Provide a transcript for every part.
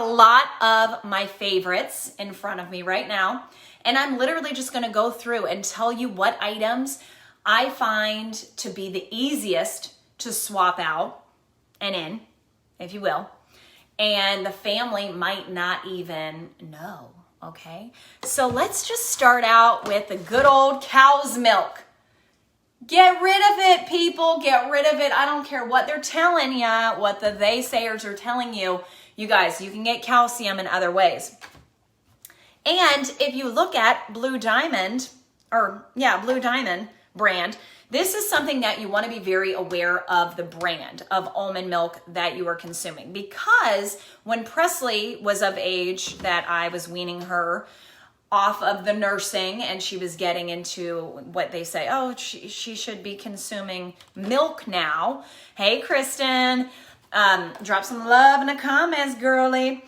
A lot of my favorites in front of me right now, and I'm literally just going to go through and tell you what items I find to be the easiest to swap out and in, if you will, and the family might not even know, okay? So let's just start out with the good old cow's milk. Get rid of it, people. Get rid of it. I don't care what they're telling you, what the they-sayers are telling you. You guys, you can get calcium in other ways. And if you look at Blue Diamond brand, this is something that you want to be very aware of, the brand of almond milk that you are consuming. Because when Presley was of age, that I was weaning her off of the nursing and she was getting into what they say, oh, she should be consuming milk now. Hey, Kristen, drop some love in the comments, girly.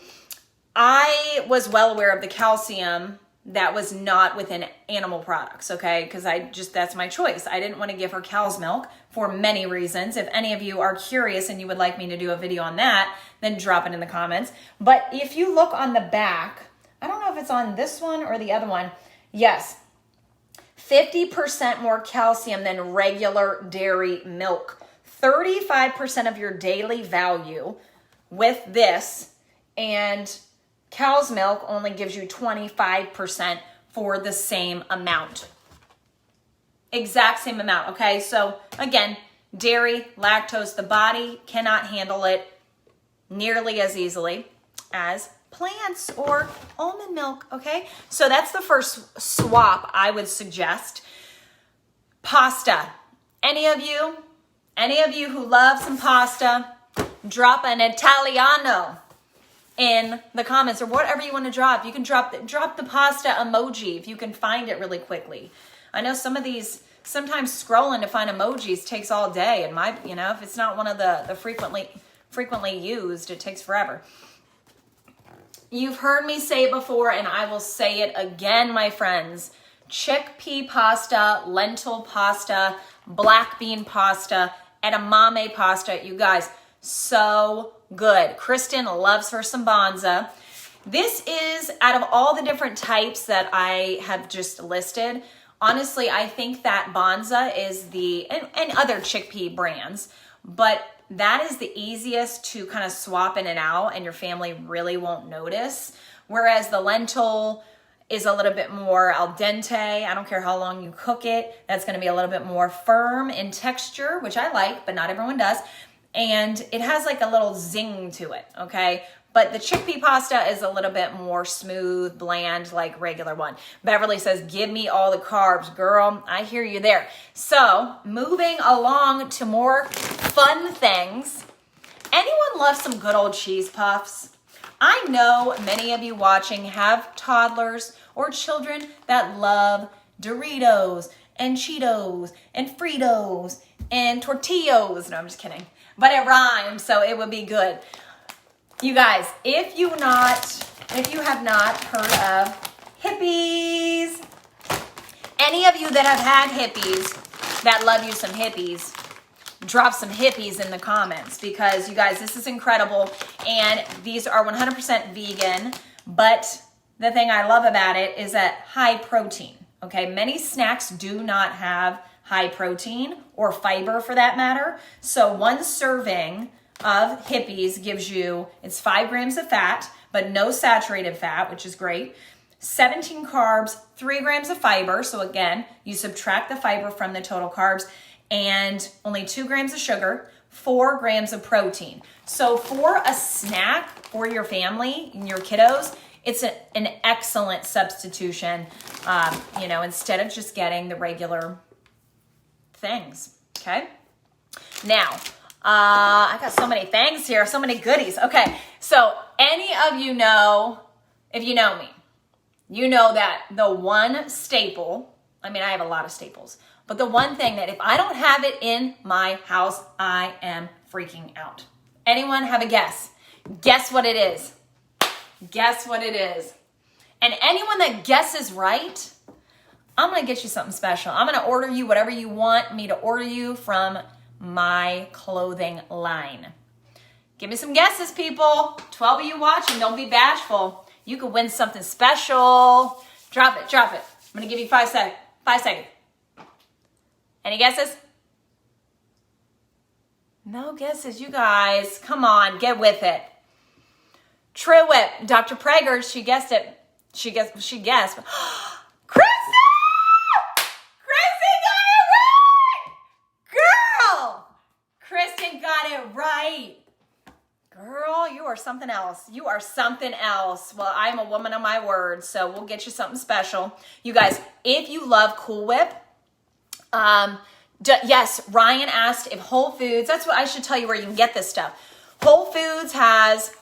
I was well aware of the calcium that was not within animal products, okay? Because that's my choice. I didn't want to give her cow's milk for many reasons. If any of you are curious and you would like me to do a video on that, then drop it in the comments. But if you look on the back, I don't know if it's on this one or the other one. Yes, 50% more calcium than regular dairy milk. 35% of your daily value with this, and cow's milk only gives you 25% for the same amount. Exact same amount, okay? So again, dairy, lactose, the body cannot handle it nearly as easily as plants or almond milk, okay? So that's the first swap I would suggest. Pasta. Any of you who love some pasta, drop an Italiano in the comments or whatever you want to drop. You can drop the pasta emoji if you can find it really quickly. I know sometimes scrolling to find emojis takes all day, and if it's not one of the frequently used, it takes forever. You've heard me say it before, and I will say it again, my friends. Chickpea pasta, lentil pasta, black bean pasta, edamame pasta. You guys, so good. Kristen loves her some Banza. This is, out of all the different types that I have just listed, honestly, I think that Banza is and other chickpea brands, but that is the easiest to kind of swap in and out, and your family really won't notice. Whereas the lentil is a little bit more al dente. I don't care how long you cook it. That's going to be a little bit more firm in texture, which I like, but not everyone does. And it has like a little zing to it, okay? But the chickpea pasta is a little bit more smooth, bland, like regular one. Beverly says, give me all the carbs, girl. I hear you there. So moving along to more fun things. Anyone love some good old cheese puffs? I know many of you watching have toddlers or children that love Doritos and Cheetos and Fritos and Tortillas. No, I'm just kidding. But it rhymes, so it would be good. You guys, if you have not heard of hippies, any of you that have had hippies, that love you some hippies, drop some hippies in the comments, because you guys, this is incredible. And these are 100% vegan, but the thing I love about it is that high protein, okay? Many snacks do not have high protein or fiber for that matter. So one serving of hippies gives you, it's 5 grams of fat, but no saturated fat, which is great. 17 carbs, 3 grams of fiber. So again, you subtract the fiber from the total carbs, and only 2 grams of sugar, 4 grams of protein. So for a snack for your family and your kiddos, it's an excellent substitution, instead of just getting the regular things, okay? Now, I got so many things here, so many goodies. Okay, so any of you know, if you know me, you know that the one staple, I have a lot of staples, but the one thing that if I don't have it in my house, I am freaking out. Anyone have a guess? Guess what it is. Guess what it is. And anyone that guesses right, I'm going to get you something special. I'm going to order you whatever you want me to order you from my clothing line. Give me some guesses, people. 12 of you watching, don't be bashful. You could win something special. Drop it, drop it. I'm gonna give you 5 seconds. 5 seconds. Any guesses? No guesses, you guys. Come on, get with it. True Whip. Dr. Prager, she guessed it. She guessed. Kristen! Kristen got it right! Girl! Kristen got it right. Girl, you are something else. You are something else. Well, I'm a woman of my word, so we'll get you something special. You guys, if you love Cool Whip, yes, Ryan asked if Whole Foods, that's what I should tell you where you can get this stuff. Whole Foods has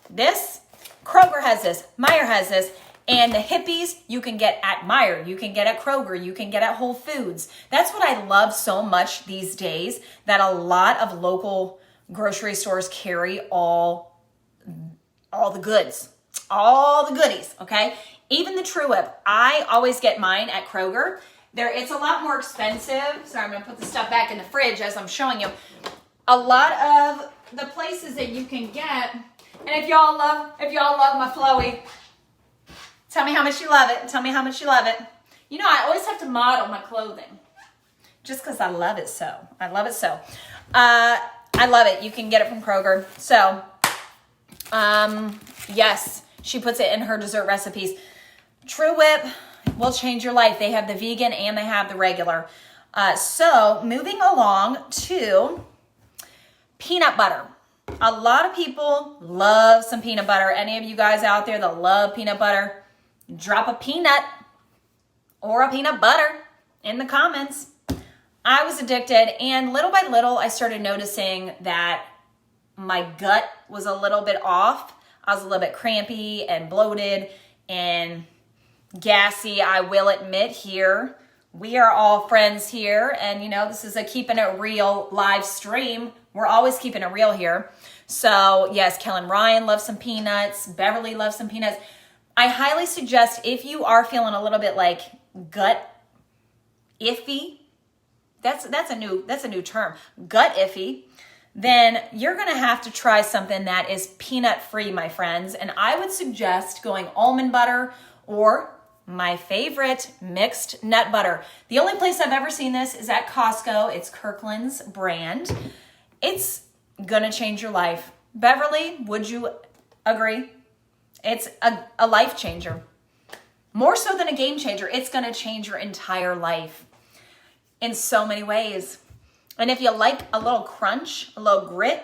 this, Kroger has this, Meijer has this, and the hippies you can get at Meijer, you can get at Kroger, you can get at Whole Foods. That's what I love so much these days, that a lot of local grocery stores carry all the goods, all the goodies, okay? Even the True Whip, I always get mine at Kroger. It's a lot more expensive. Sorry, I'm gonna put the stuff back in the fridge as I'm showing you. A lot of the places that you can get, and if y'all love my flowy, tell me how much you love it. Tell me how much you love it. You know, I always have to model my clothing just because I love it so. I love it so. I love it. You can get it from Kroger. So, yes, she puts it in her dessert recipes. True Whip will change your life. They have the vegan and they have the regular. So, moving along to peanut butter. A lot of people love some peanut butter. Any of you guys out there that love peanut butter, drop a peanut or a peanut butter in the comments. I was addicted, and little by little, I started noticing that my gut was a little bit off. I was a little bit crampy and bloated and gassy, I will admit here. We are all friends here, and you know, this is a keeping it real live stream. We're always keeping it real here. So yes, Kellen Ryan loves some peanuts. Beverly loves some peanuts. I highly suggest if you are feeling a little bit like gut iffy, that's a new term, gut iffy, then you're gonna have to try something that is peanut free, my friends. And I would suggest going almond butter or my favorite, mixed nut butter. The only place I've ever seen this is at Costco. It's Kirkland's brand. It's gonna change your life. Beverly, would you agree? It's a life changer. More so than a game changer, it's gonna change your entire life in so many ways. And if you like a little crunch, a little grit,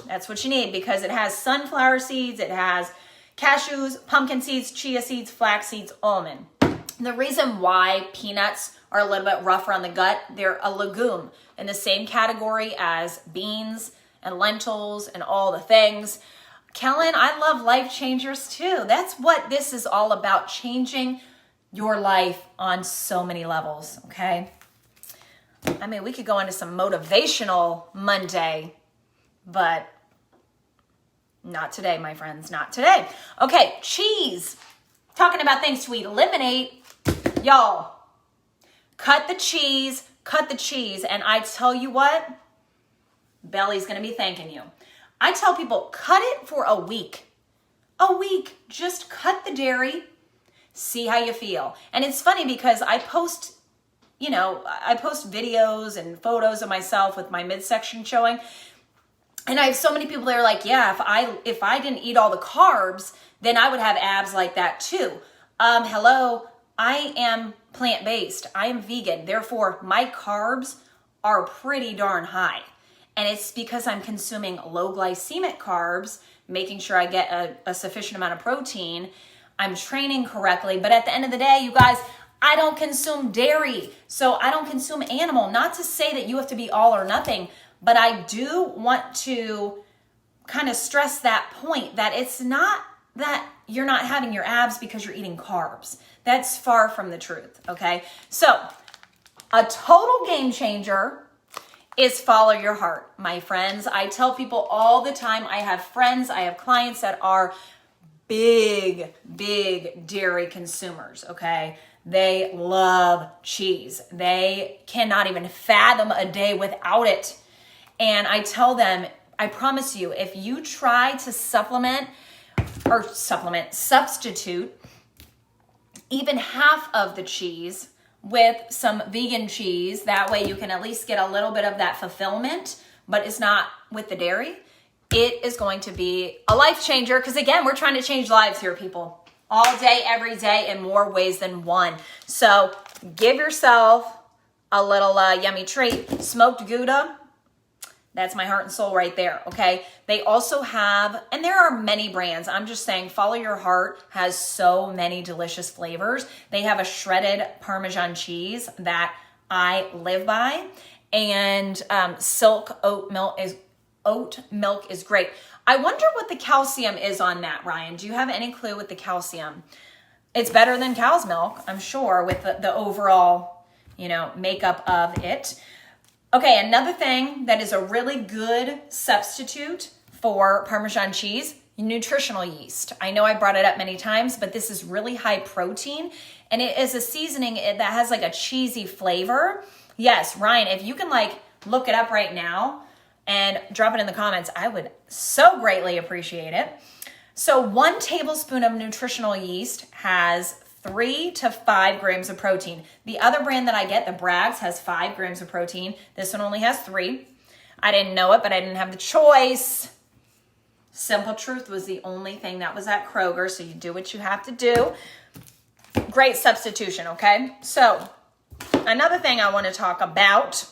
that's what you need, because it has sunflower seeds, it has cashews, pumpkin seeds, chia seeds, flax seeds, almond. The reason why peanuts are a little bit rougher on the gut, they're a legume in the same category as beans and lentils and all the things. Kellen, I love life changers too. That's what this is all about, changing your life on so many levels, okay? I mean, we could go into some motivational Monday, but not today, my friends, not today. Okay, cheese. Talking about things to eliminate, y'all, cut the cheese, and I tell you what, Belly's gonna be thanking you. I tell people, cut it for a week. A week, just cut the dairy, see how you feel. And it's funny because I post videos and photos of myself with my midsection showing. And I have so many people that are like, yeah, if I didn't eat all the carbs, then I would have abs like that too. Hello, I am plant-based. I am vegan. Therefore, my carbs are pretty darn high. And it's because I'm consuming low glycemic carbs, making sure I get a sufficient amount of protein. I'm training correctly. But at the end of the day, you guys, I don't consume dairy. So I don't consume animal. Not to say that you have to be all or nothing, but I do want to kind of stress that point that it's not that you're not having your abs because you're eating carbs. That's far from the truth, okay? So a total game changer is follow your heart, my friends. I tell people all the time, I have friends, I have clients that are big dairy consumers, okay? They love cheese. They cannot even fathom a day without it. And I tell them, I promise you, if you try to substitute even half of the cheese with some vegan cheese, that way you can at least get a little bit of that fulfillment, but it's not with the dairy, it is going to be a life changer. Because again, we're trying to change lives here, people, all day, every day, in more ways than one. So give yourself a little yummy treat. Smoked Gouda, that's my heart and soul right there, okay? They also have, and there are many brands, I'm just saying, Follow Your Heart has so many delicious flavors. They have a shredded Parmesan cheese that I live by, and Silk oat milk is great. I wonder what the calcium is on that, Ryan. Do you have any clue with the calcium? It's better than cow's milk, I'm sure, with the overall, makeup of it. Okay, another thing that is a really good substitute for Parmesan cheese, nutritional yeast. I know I brought it up many times, but this is really high protein, and it is a seasoning that has like a cheesy flavor. Yes, Ryan, if you can look it up right now and drop it in the comments, I would so greatly appreciate it. So 1 tablespoon of nutritional yeast has 3 to 5 grams of protein. The other brand that I get, the Bragg's, has 5 grams of protein. This one only has 3. I didn't know it, but I didn't have the choice. Simple Truth was the only thing that was at Kroger, so you do what you have to do. Great substitution, okay? So another thing I want to talk about,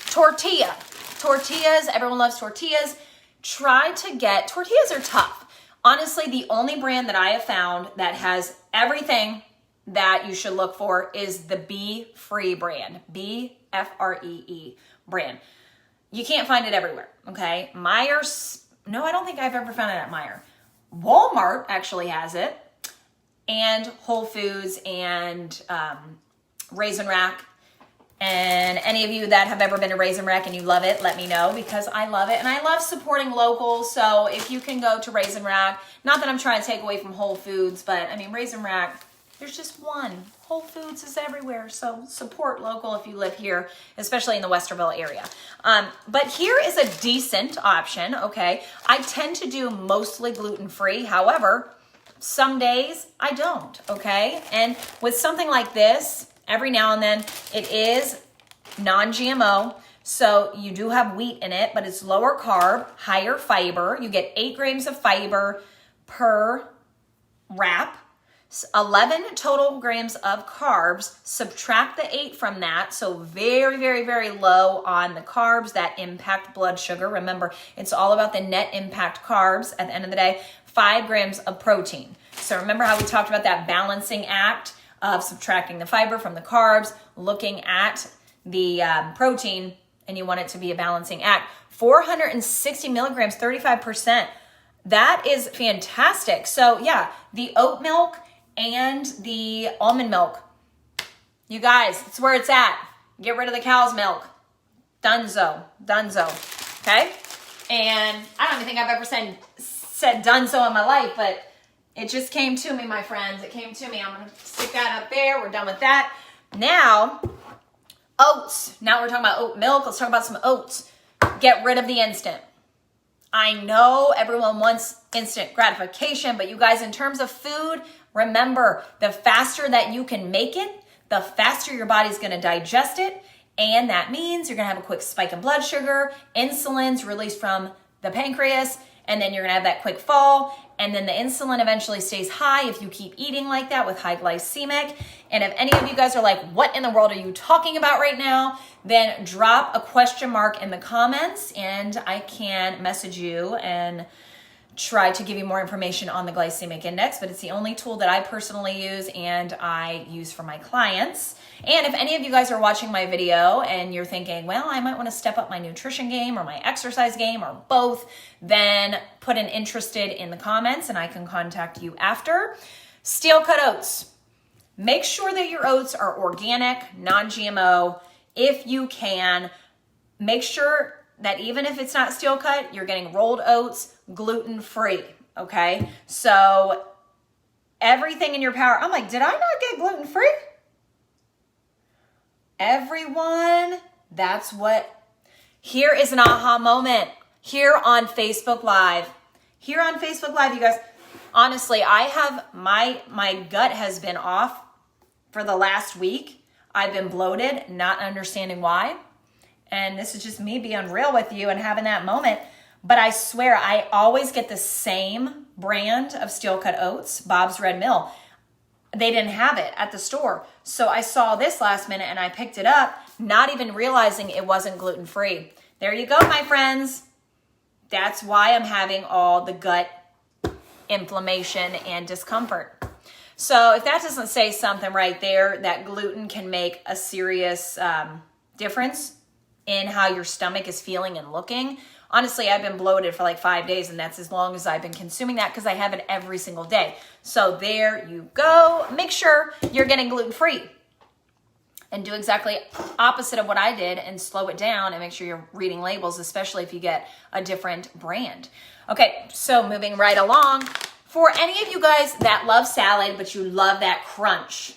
tortillas. Everyone loves tortillas. Tortillas are tough. Honestly, the only brand that I have found that has everything that you should look for is the Be Free brand, B-F-R-E-E brand. You can't find it everywhere, okay? Meijer's, no, I don't think I've ever found it at Meijer. Walmart actually has it, and Whole Foods and Raisin Rack. And any of you that have ever been to Raisin Rack and you love it, let me know, because I love it. And I love supporting local. So if you can go to Raisin Rack, not that I'm trying to take away from Whole Foods, but I mean, Raisin Rack, there's just one. Whole Foods is everywhere. So support local if you live here, especially in the Westerville area. But here is a decent option, okay? I tend to do mostly gluten-free. However, some days I don't, okay? And with something like this, every now and then, it is non-GMO, so you do have wheat in it, but it's lower carb, higher fiber. You get 8 grams of fiber per wrap, 11 total grams of carbs. Subtract the 8 from that, so very, very, very low on the carbs that impact blood sugar. Remember, it's all about the net impact carbs at the end of the day. 5 grams of protein. So remember how we talked about that balancing act of subtracting the fiber from the carbs, looking at the protein, and you want it to be a balancing act. 460 milligrams, 35%. That is fantastic. So yeah, the oat milk and the almond milk. You guys, it's where it's at. Get rid of the cow's milk. Dunzo. Okay? And I don't even think I've ever said dunzo in my life, but it just came to me, my friends. It came to me. I'm going to stick that up there. We're done with that. Now, oats. Now we're talking about oat milk. Let's talk about some oats. Get rid of the instant. I know everyone wants instant gratification, but you guys, in terms of food, remember, the faster that you can make it, the faster your body's going to digest it. And that means you're going to have a quick spike in blood sugar, insulin's released from the pancreas, and then you're going to have that quick fall. And then the insulin eventually stays high if you keep eating like that with high glycemic. And if any of you guys are like, what in the world are you talking about right now? Then drop a question mark in the comments and I can message you and try to give you more information on the glycemic index. But it's the only tool that I personally use and I use for my clients. And if any of you guys are watching my video and you're thinking, well, I might want to step up my nutrition game or my exercise game or both, then put an interested in the comments and I can contact you after. Steel cut oats. Make sure that your oats are organic, non-GMO. If you can, make sure that even if it's not steel cut, you're getting rolled oats, gluten-free, okay? So everything in your power. I'm like, did I not get gluten-free? Everyone, that's what, here is an aha moment. here on Facebook Live. Here on Facebook Live, you guys, honestly, I have, my gut has been off for the last week. I've been bloated, not understanding why. And this is just me being real with you and having that moment. But I swear, I always get the same brand of steel cut oats, Bob's Red Mill. They didn't have it at the store. So I saw this last minute and I picked it up, not even realizing it wasn't gluten-free. There you go, my friends. That's why I'm having all the gut inflammation and discomfort. So if that doesn't say something right there, that gluten can make a serious difference in how your stomach is feeling and looking. Honestly, I've been bloated for like 5 days, and that's as long as I've been consuming that because I have it every single day. So there you go. Make sure you're getting gluten-free and do exactly opposite of what I did and slow it down and make sure you're reading labels, especially if you get a different brand. Okay, so moving right along. For any of you guys that love salad, but you love that crunch,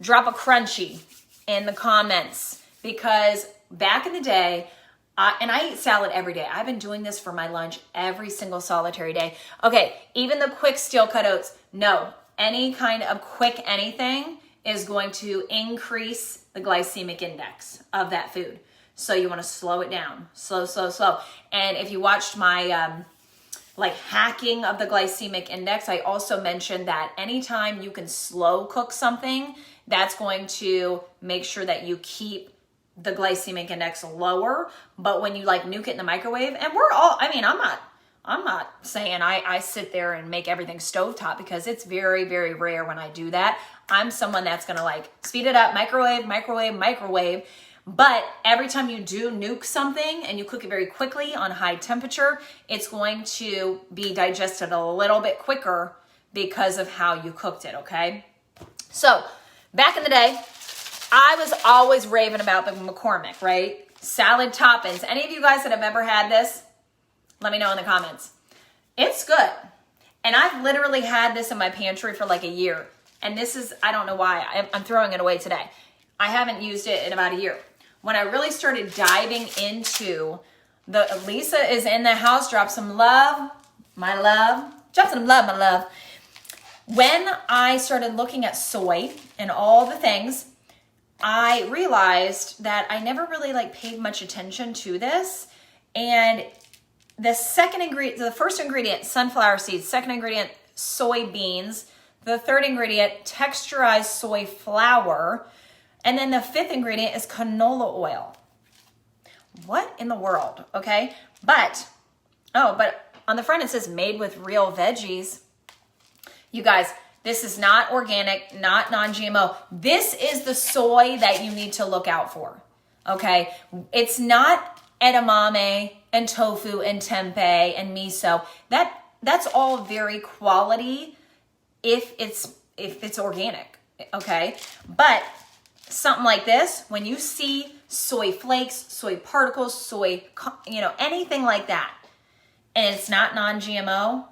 drop a crunchy in the comments because back in the day, and I eat salad every day. I've been doing this for my lunch every single solitary day. Okay, even the quick steel cut oats, no. Any kind of quick anything is going to increase the glycemic index of that food. So you want to slow it down. Slow. And if you watched my hacking of the glycemic index, I also mentioned that anytime you can slow cook something, that's going to make sure that you keep the glycemic index lower. But when you nuke it in the microwave, and I'm not saying I sit there and make everything stovetop because it's very, very rare when I do that. I'm someone that's gonna speed it up, microwave. But every time you do nuke something and you cook it very quickly on high temperature, it's going to be digested a little bit quicker because of how you cooked it, okay? So back in the day, I was always raving about the McCormick, right? Salad toppings. Any of you guys that have ever had this, let me know in the comments. It's good. And I've literally had this in my pantry for a year. And this is, I don't know why, I'm throwing it away today. I haven't used it in about a year. When I really started diving into Lisa is in the house, drop some love, my love. Drop some love, my love. When I started looking at soy and all the things, I realized that I never really paid much attention to this. And the first ingredient, sunflower seeds, second ingredient, soybeans, the third ingredient, texturized soy flour, and then the fifth ingredient is canola oil. What in the world? Okay. But on the front it says made with real veggies. You guys, this is not organic, not non-GMO. This is the soy that you need to look out for, okay? It's not edamame and tofu and tempeh and miso. That's all very quality if it's organic, okay? But something like this, when you see soy flakes, soy particles, soy, anything like that, and it's not non-GMO,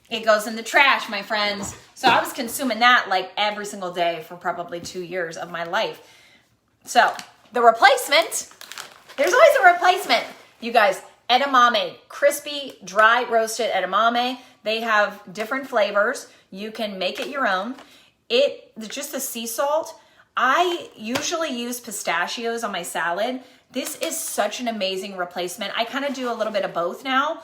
it goes in the trash, my friends. So I was consuming that every single day for probably 2 years of my life. So the replacement, there's always a replacement. You guys, edamame, crispy, dry roasted edamame. They have different flavors. You can make it your own. Just the sea salt. I usually use pistachios on my salad. This is such an amazing replacement. I kind of do a little bit of both now.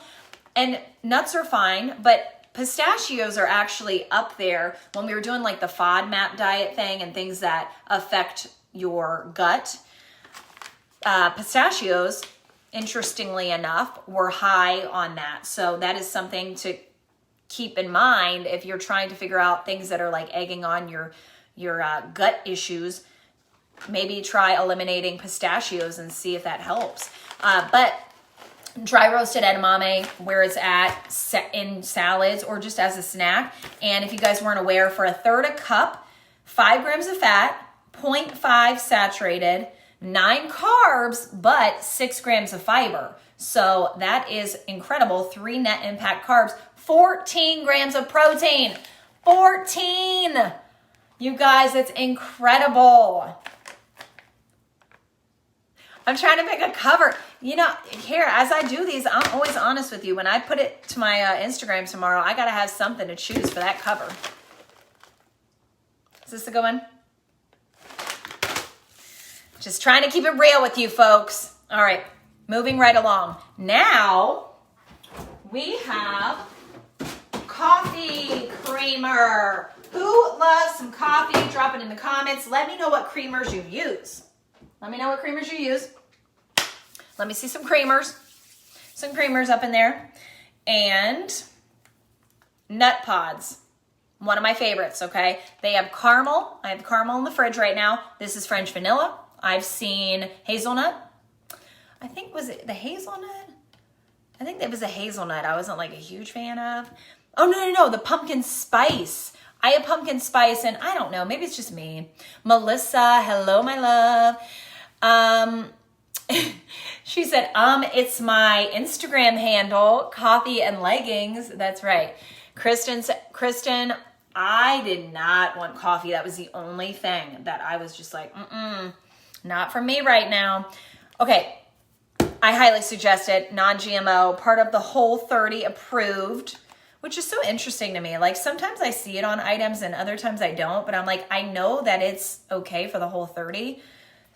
And nuts are fine, but pistachios are actually up there when we were doing the FODMAP diet thing and things that affect your gut. Pistachios, interestingly enough, were high on that. So that is something to keep in mind if you're trying to figure out things that are egging on your gut issues. Maybe try eliminating pistachios and see if that helps. But dry roasted edamame, where it's at in salads or just as a snack. And if you guys weren't aware, for a third a cup, 5 grams of fat, 0.5 saturated, 9 carbs, but 6 grams of fiber. So that is incredible. 3 net impact carbs, 14 grams of protein. 14! You guys, that's incredible. I'm trying to make a cover. You know, here, as I do these, I'm always honest with you. When I put it to my Instagram tomorrow, I got to have something to choose for that cover. Is this a good one? Just trying to keep it real with you folks. All right, moving right along. Now, we have coffee creamer. Who loves some coffee? Drop it in the comments. Let me know what creamers you use. Let me know what creamers you use. Let me see some creamers. Some creamers up in there. And nut pods. One of my favorites, okay? They have caramel. I have caramel in the fridge right now. This is French vanilla. I've seen hazelnut. I think, was it the hazelnut? I think it was a hazelnut I wasn't like a huge fan of. Oh, no, the pumpkin spice. I have pumpkin spice, and I don't know, maybe it's just me. Melissa, hello, my love. She said, it's my Instagram handle, coffee and leggings. That's right. Kristen, I did not want coffee. That was the only thing that I was just like, not for me right now. Okay, I highly suggest it. Non-GMO, part of the Whole30 approved, which is so interesting to me. Like sometimes I see it on items and other times I don't, but I'm like, I know that it's okay for the Whole30.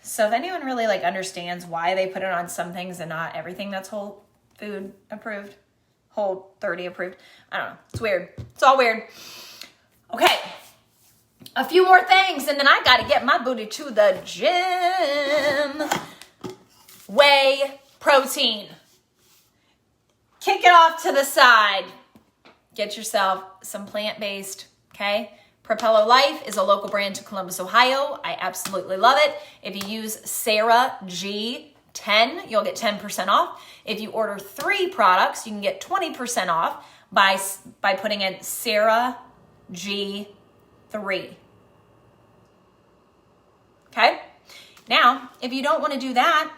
So if anyone really like understands why they put it on some things and not everything that's whole food approved, Whole30 approved, I don't know. It's weird. It's all weird. Okay. A few more things and then I got to get my booty to the gym. Whey Protein. Kick it off to the side. Get yourself some plant-based, okay? Propello Life is a local brand to Columbus, Ohio. I absolutely love it. If you use Sarah G10, you'll get 10% off. If you order 3 products, you can get 20% off by putting in Sarah G3. Okay? Now, if you don't want to do that,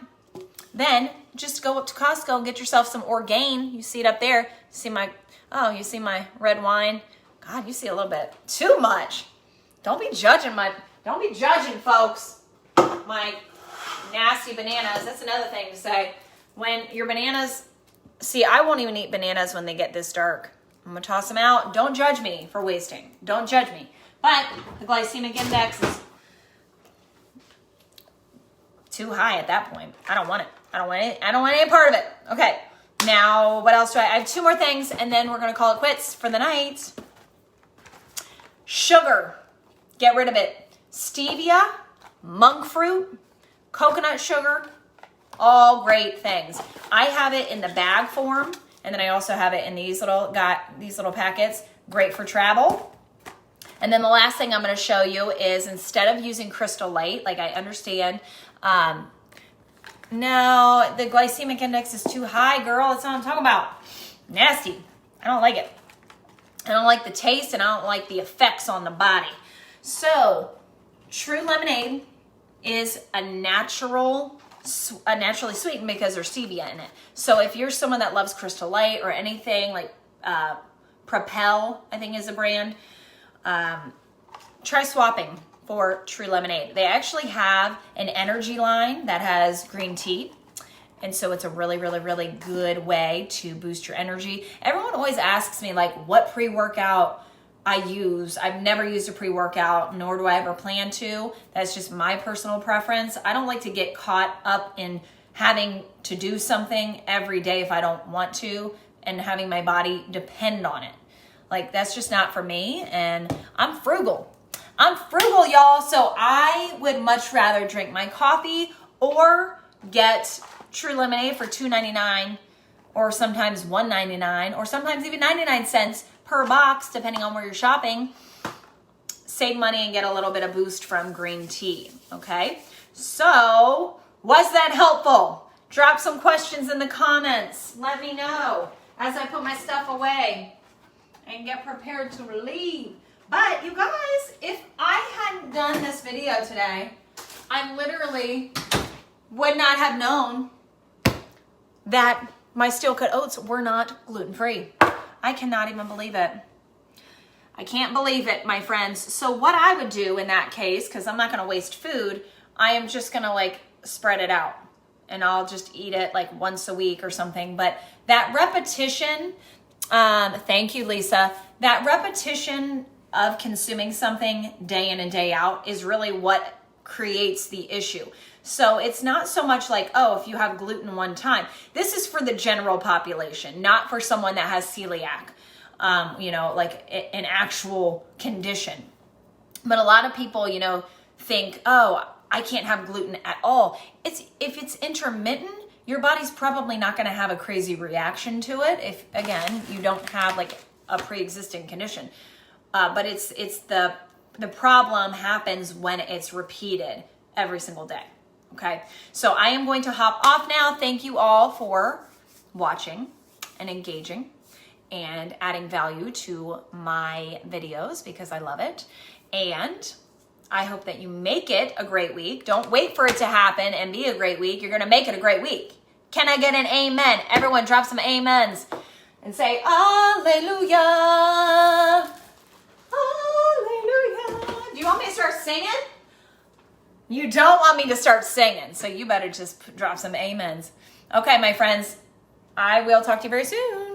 then just go up to Costco and get yourself some Orgain. You see it up there. You see my red wine. God, you see a little bit too much. Don't be judging, folks. My nasty bananas. That's another thing to say. When your bananas, see, I won't even eat bananas when they get this dark. I'm gonna toss them out. Don't judge me for wasting. Don't judge me. But the glycemic index is too high at that point. I don't want it. I don't want any part of it. Okay. Now, what else do I have 2 more things, and then we're gonna call it quits for the night. Sugar, get rid of it. Stevia, monk fruit, coconut sugar, all great things. I have it in the bag form, and then I also have it in these little packets. Great for travel. And then the last thing I'm going to show you is instead of using Crystal Light, like I understand, no, the glycemic index is too high, girl. That's what I'm talking about. Nasty. I don't like it. I don't like the taste, and I don't like the effects on the body. So, True Lemonade is naturally sweetened because there's stevia in it. So if you're someone that loves Crystal Light or anything like Propel, I think is a brand, try swapping for True Lemonade. They actually have an energy line that has green tea. And so it's a really, really, really good way to boost your energy. Everyone always asks me like what pre-workout I use. I've never used a pre-workout, nor do I ever plan to. That's just my personal preference. I don't like to get caught up in having to do something every day if I don't want to and having my body depend on it. Like that's just not for me, and I'm frugal. I'm frugal, y'all, so I would much rather drink my coffee or get True Lemonade for $2.99 or sometimes $1.99 or sometimes even 99 cents per box, depending on where you're shopping. Save money and get a little bit of boost from green tea, okay? So, was that helpful? Drop some questions in the comments. Let me know as I put my stuff away and get prepared to leave. But you guys, if I hadn't done this video today, I literally would not have known that my steel cut oats were not gluten-free. I cannot even believe it. I can't believe it, my friends. So what I would do in that case, because I'm not going to waste food, I am just going to like spread it out. and I'll just eat it like once a week or something. But that repetition, thank you, Lisa, that repetition of consuming something day in and day out is really what creates the issue. So it's not so much like, oh, if you have gluten one time. This is for the general population, not for someone that has celiac, like an actual condition. But a lot of people, think, oh, I can't have gluten at all. If it's intermittent, your body's probably not going to have a crazy reaction to it if, again, you don't have like a pre-existing condition. But it's the problem happens when it's repeated every single day. Okay, so I am going to hop off now. Thank you all for watching and engaging and adding value to my videos because I love it. And I hope that you make it a great week. Don't wait for it to happen and be a great week. You're going to make it a great week. Can I get an amen? Everyone drop some amens and say, Hallelujah. Hallelujah. Do you want me to start singing? You don't want me to start singing, so you better just drop some amens. Okay, my friends, I will talk to you very soon.